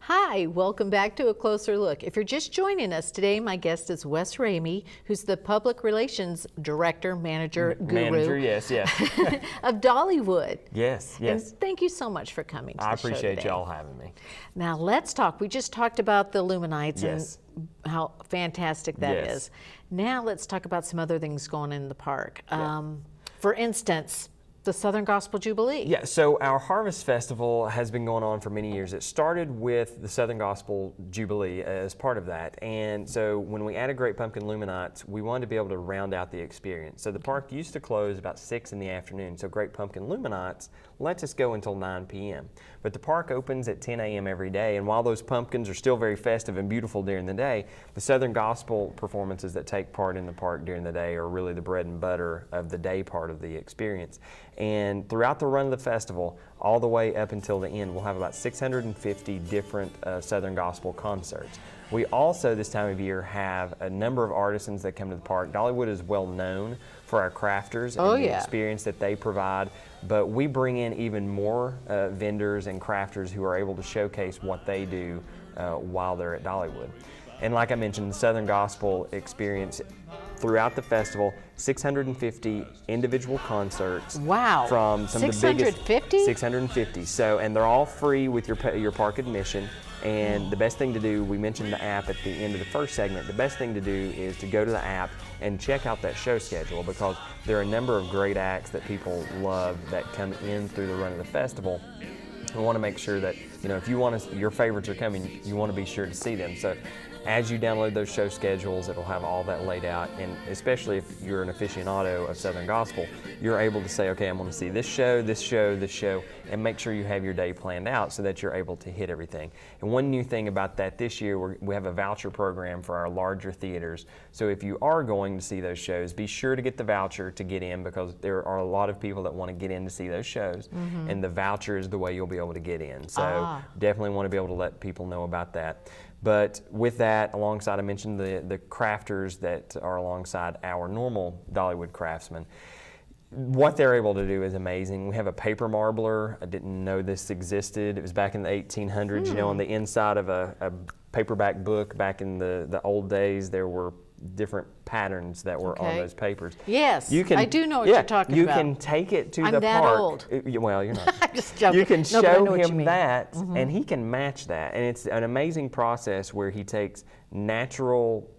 Hi, welcome back to A Closer Look. If you're just joining us today, my guest is Wes Ramey, who's the Public Relations Director, Manager, Guru. Yes. of Dollywood. Yes. And thank you so much for coming to the show I appreciate today. y'all having me. Now let's talk. We just talked about the Luminites Yes. and how fantastic that is. Now let's talk about some other things going in the park. For instance, the Southern Gospel Jubilee. Yeah, so our Harvest Festival has been going on for many years. It started with the Southern Gospel Jubilee as part of that. And so when we added Great Pumpkin Luminites, we wanted to be able to round out the experience. So the park used to close about 6 in the afternoon. So Great Pumpkin Luminites lets us go until 9 p.m. But the park opens at 10 a.m. every day. And while those pumpkins are still very festive and beautiful during the day, the Southern Gospel performances that take part in the park during the day are really the bread and butter of the day part of the experience. And throughout the run of the festival, all the way up until the end, we'll have about 650 different Southern Gospel concerts. We also, this time of year, have a number of artisans that come to the park. Dollywood is well known for our crafters and the experience that they provide, but we bring in even more vendors and crafters who are able to showcase what they do while they're at Dollywood. And like I mentioned, the Southern Gospel experience throughout the festival, 650 individual concerts. Wow. From some of the biggest. 650? 650. So, and they're all free with your park admission. And the best thing to do, we mentioned the app at the end of the first segment, the best thing to do is to go to the app and check out that show schedule, because there are a number of great acts that people love that come in through the run of the festival. We want to make sure that, if you want to, your favorites are coming, you want to be sure to see them. So as you download those show schedules, it'll have all that laid out, and especially if you're an aficionado of Southern Gospel, you're able to say, okay, I'm going to see this show, this show, this show, and make sure you have your day planned out so that you're able to hit everything. And one new thing about that this year, we have a voucher program for our larger theaters. So if you are going to see those shows, be sure to get the voucher to get in, because there are a lot of people that want to get in to see those shows, and the voucher is the way you'll be able to get in. So definitely want to be able to let people know about that. But with that, alongside, I mentioned the crafters that are alongside our normal Dollywood craftsmen. What they're able to do is amazing. We have a paper marbler. I didn't know this existed. It was back in the 1800s. On the inside of a paperback book back in the old days, there were different patterns that were on those papers. Yes, I do know what you're talking about. You can take it to the park. I'm that old. Well, you're not. I'm just joking. You can show him that, and he can match that. And it's an amazing process where he takes natural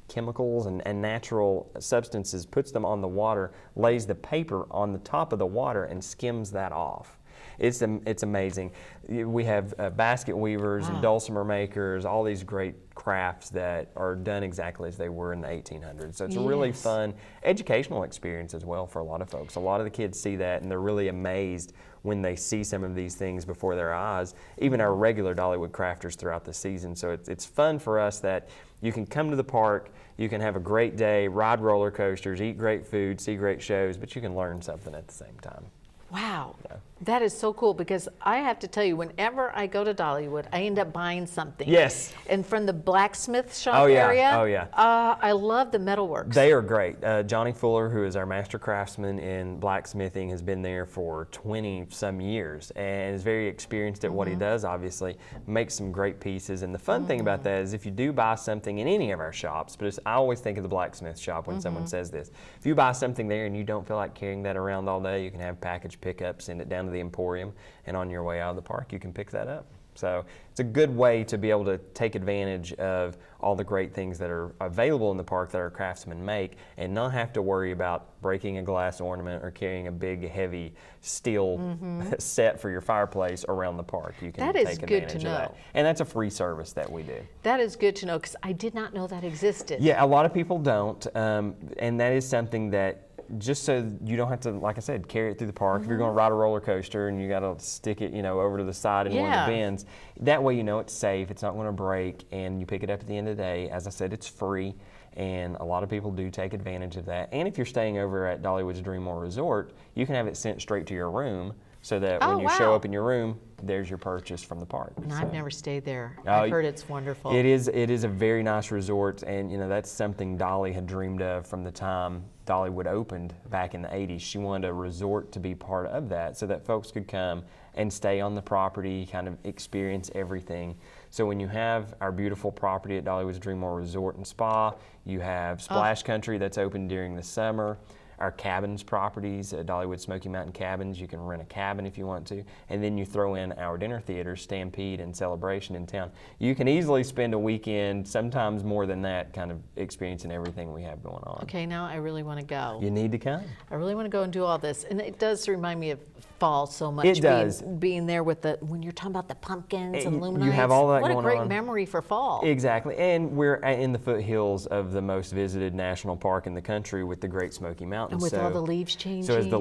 chemicals and natural substances, puts them on the water, lays the paper on the top of the water, and skims that off. It's amazing. We have basket weavers and dulcimer makers, all these great crafts that are done exactly as they were in the 1800s. So it's a really fun educational experience as well for a lot of folks. A lot of the kids see that, and they're really amazed when they see some of these things before their eyes, even our regular Dollywood crafters throughout the season. So it's fun for us that you can come to the park, you can have a great day, ride roller coasters, eat great food, see great shows, but you can learn something at the same time. Wow, that is so cool, because I have to tell you, whenever I go to Dollywood, I end up buying something. Yes. And from the blacksmith shop area, I love the metalworks. They are great. Johnny Fuller, who is our master craftsman in blacksmithing, has been there for 20-some years and is very experienced at what he does, obviously, makes some great pieces. And the fun thing about that is if you do buy something in any of our shops, but I always think of the blacksmith shop when someone says this, if you buy something there and you don't feel like carrying that around all day, you can have package pickup, send it down to the Emporium, and on your way out of the park you can pick that up. So it's a good way to be able to take advantage of all the great things that are available in the park that our craftsmen make, and not have to worry about breaking a glass ornament or carrying a big heavy steel set for your fireplace around the park. You can take advantage of that. And that's a free service that we do. That is good to know, because I did not know that existed. Yeah, a lot of people don't, and that is something that, just so you don't have to, like I said, carry it through the park. If you're going to ride a roller coaster and you got to stick it, over to the side in one of the bins, that way it's safe, it's not going to break, and you pick it up at the end of the day. As I said, it's free, and a lot of people do take advantage of that. And if you're staying over at Dollywood's Dream Resort, you can have it sent straight to your room, so that Oh, when you show wow. up in your room, there's your purchase from the park. And So I've never stayed there. Oh, I've heard it's wonderful. It is a very nice resort, and that's something Dolly had dreamed of from the time Dollywood opened back in the 80s. She wanted a resort to be part of that so that folks could come and stay on the property, kind of experience everything. So when you have our beautiful property at Dollywood's Dream World Resort and Spa, you have Splash Country that's open during the summer. Our cabins properties at Dollywood Smoky Mountain Cabins, you can rent a cabin if you want to, and then you throw in our dinner theaters, Stampede and Celebration in town. You can easily spend a weekend, sometimes more than that, kind of experiencing everything we have going on. Okay, now I really want to go. You need to come. I really want to go and do all this. And it does remind me of fall so much. It does. Being there with when you're talking about the pumpkins and luminaries. You have all that what going on. What a great memory for fall. Exactly. And we're in the foothills of the most visited national park in the country with the Great Smoky Mountains. And with all the leaves changing. So as the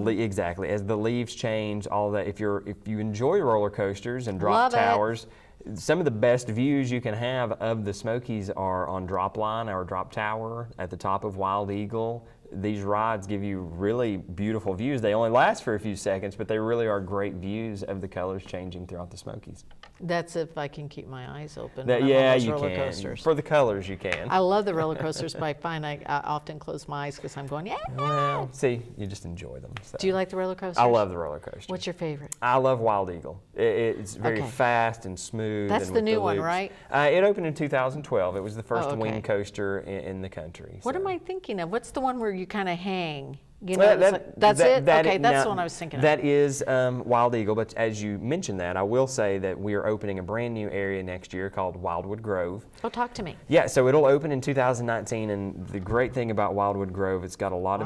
leaves change, all that. If you enjoy roller coasters and drop towers, some of the best views you can have of the Smokies are on Drop Line or Drop Tower at the top of Wild Eagle. These rides give you really beautiful views. They only last for a few seconds, but they really are great views of the colors changing throughout the Smokies. That's if I can keep my eyes open. Yeah, you roller can. Coasters. For the colors, you can. I love the roller coasters, but I find I often close my eyes because I'm going, yeah. Well, see, you just enjoy them. So. Do you like the roller coasters? I love the roller coaster. What's your favorite? I love Wild Eagle. It's very fast and smooth. That's and the with new one, loops. right? It opened in 2012. It was the first okay. wing coaster in the country. What so. am I thinking of? What's the one where you kind of hang? You know, that's it? Okay, that's the one I was thinking of. That is Wild Eagle, but as you mentioned that, I will say that we are opening a brand new area next year called Wildwood Grove. Oh, talk to me. Yeah, so it'll open in 2019, and the great thing about Wildwood Grove, it's got a lot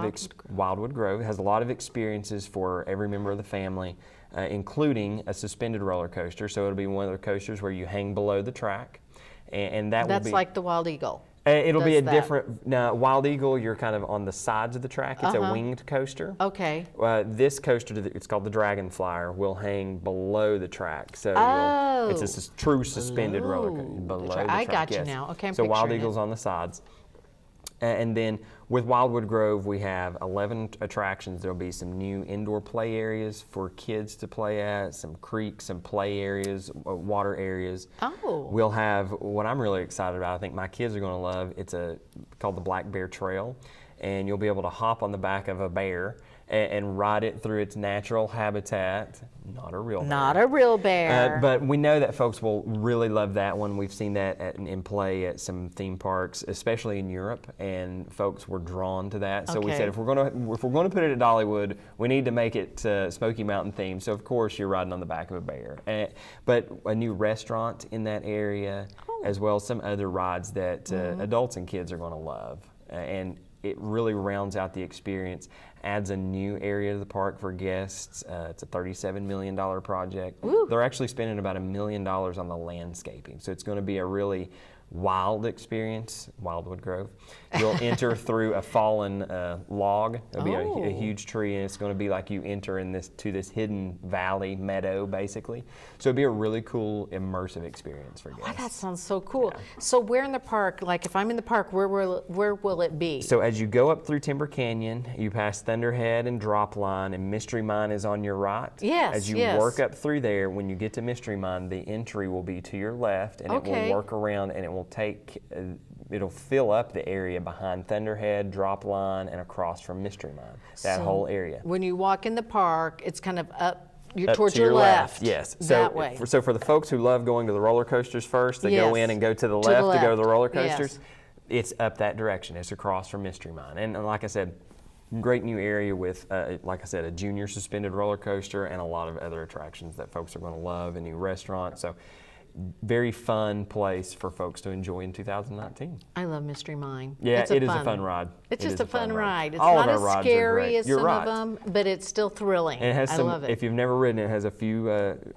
Wildwood Grove has a lot of experiences for every member of the family, including a suspended roller coaster. So it'll be one of the coasters where you hang below the track, and that will be... That's like the Wild Eagle. It'll be a different. Now, Wild Eagle, you're kind of on the sides of the track. It's a winged coaster. Okay. This coaster, it's called the Dragon Flyer, will hang below the track. So it's a true suspended roller coaster below the track. I got you now. Okay, I'm so Wild picturing Eagle's on the sides. And then with Wildwood Grove, we have 11 attractions. There'll be some new indoor play areas for kids to play at, some creeks, some play areas, water areas. Oh. We'll have, what I'm really excited about, I think my kids are going to love, it's called the Black Bear Trail. And you'll be able to hop on the back of a bear and ride it through its natural habitat. Not a real bear. Not a real bear. But we know that folks will really love that one. We've seen that in play at some theme parks, especially in Europe, and folks were drawn to that. So we said if we're going to put it at Dollywood, we need to make it Smoky Mountain themed. So of course you're riding on the back of a bear. But a new restaurant in that area, as well as some other rides that adults and kids are going to love. And it really rounds out the experience, adds a new area to the park for guests. It's a $37 million project. Ooh. They're actually spending about $1 million on the landscaping. So it's going to be a really wild experience, Wildwood Grove. You'll enter through a fallen log. There'll be a huge tree, and it's going to be like you enter to this hidden valley meadow, basically. So it'll be a really cool, immersive experience for guests. Oh, that sounds so cool. Yeah. So where in the park, like if I'm in the park, where will it be? So as you go up through Timber Canyon, you pass Thunderhead and Drop Line, and Mystery Mine is on your right. Yes, As you work up through there, when you get to Mystery Mine, the entry will be to your left, and it will work around, and it will it'll fill up the area behind Thunderhead, Drop Line, and across from Mystery Mine. That whole area. When you walk in the park, it's kind of up towards to your left. Yes. That way. So for the folks who love going to the roller coasters first, they go in and go to the left to go to the roller coasters. It's up that direction. It's across from Mystery Mine. And like I said, great new area with, like I said, a junior suspended roller coaster and a lot of other attractions that folks are going to love, a new restaurant. So very fun place for folks to enjoy in 2019. I love Mystery Mine. Yeah, it is a fun ride. It's just a fun ride. It's all not of our as rides scary as You're some right. of them, but it's still thrilling. And it has I love it. If you've never ridden it, it has a few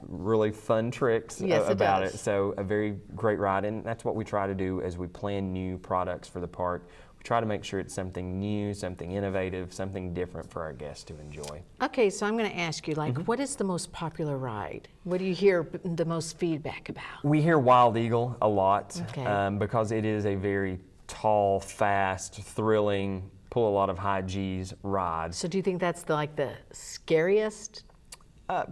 really fun tricks about it. So a very great ride, and that's what we try to do as we plan new products for the park. We try to make sure it's something new, something innovative, something different for our guests to enjoy. Okay, so I'm going to ask you, like, what is the most popular ride? What do you hear the most feedback about? We hear Wild Eagle a lot because it is a very tall, fast, thrilling, pull a lot of high G's ride. So do you think that's the scariest?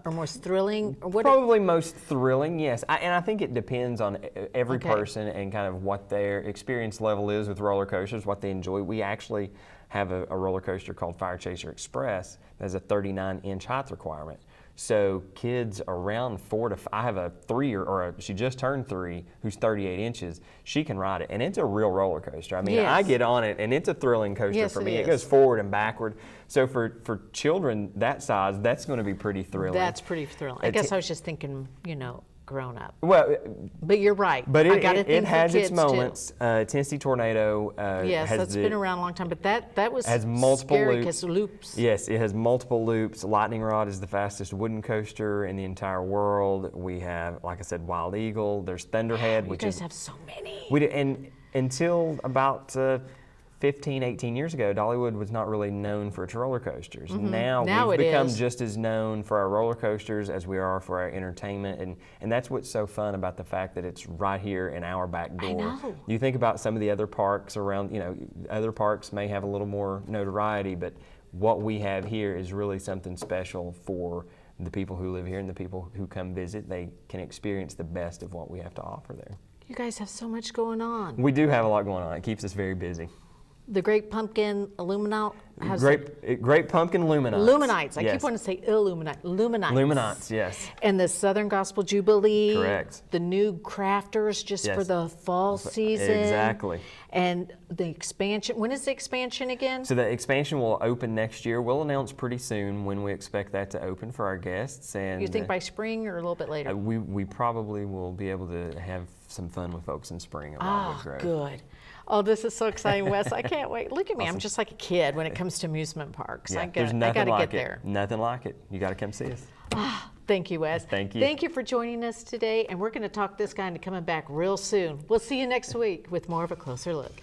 or most thrilling? Or what? Probably most thrilling, yes. And I think it depends on every Okay. person and kind of what their experience level is with roller coasters, what they enjoy. We actually have a roller coaster called Fire Chaser Express that has a 39-inch height requirement. So kids around 4 to 5, I have a 3-year, she just turned 3, who's 38 inches. She can ride it, and it's a real roller coaster. I mean, Yes. I get on it, and it's a thrilling coaster Yes, for it me. It is. goes forward and backward. So for children that size, that's going to be pretty thrilling. That's pretty thrilling. I guess I was just thinking, grown up. Well, But you're right. but I gotta think it has for its kids, too. moments. Tennessee Tornado Yes, has that's been around a long time, but that was has multiple scary loops. 'cause loops. Yes, it has multiple loops. Lightning Rod is the fastest wooden coaster in the entire world. We have, like I said, Wild Eagle. There's Thunderhead, You which guys is have so many. and until about 15, 18 years ago, Dollywood was not really known for its roller coasters. Now Now we've it become is. just as known for our roller coasters as we are for our entertainment, and that's what's so fun about the fact that it's right here in our back door. know. You think about some of the other parks around, other parks may have a little more notoriety, but what we have here is really something special for the people who live here and the people who come visit. They can experience the best of what we have to offer there. You guys have so much going on. We do have a lot going on. It keeps us very busy. The Great Pumpkin Illuminate has Great Pumpkin Luminites. Luminites. I Yes. keep wanting to say Illuminate. Luminites. Luminites, yes. And the Southern Gospel Jubilee. Correct. The new crafters just Yes. for the fall season. Exactly. And the expansion. When is the expansion again? So the expansion will open next year. We'll announce pretty soon when we expect that to open for our guests. And You think by spring or a little bit later? we probably will be able to have some fun with folks in spring at Wildwood Grove. Good. Oh, this is so exciting, Wes. I can't wait. Look at me. I'm just like a kid when it comes to amusement parks. Yeah, I there's got nothing to like get it. there. Nothing like it. You got to come see us. Thank you, Wes. Thank you. Thank you for joining us today. And we're going to talk this guy into coming back real soon. We'll see you next week with more of a closer look.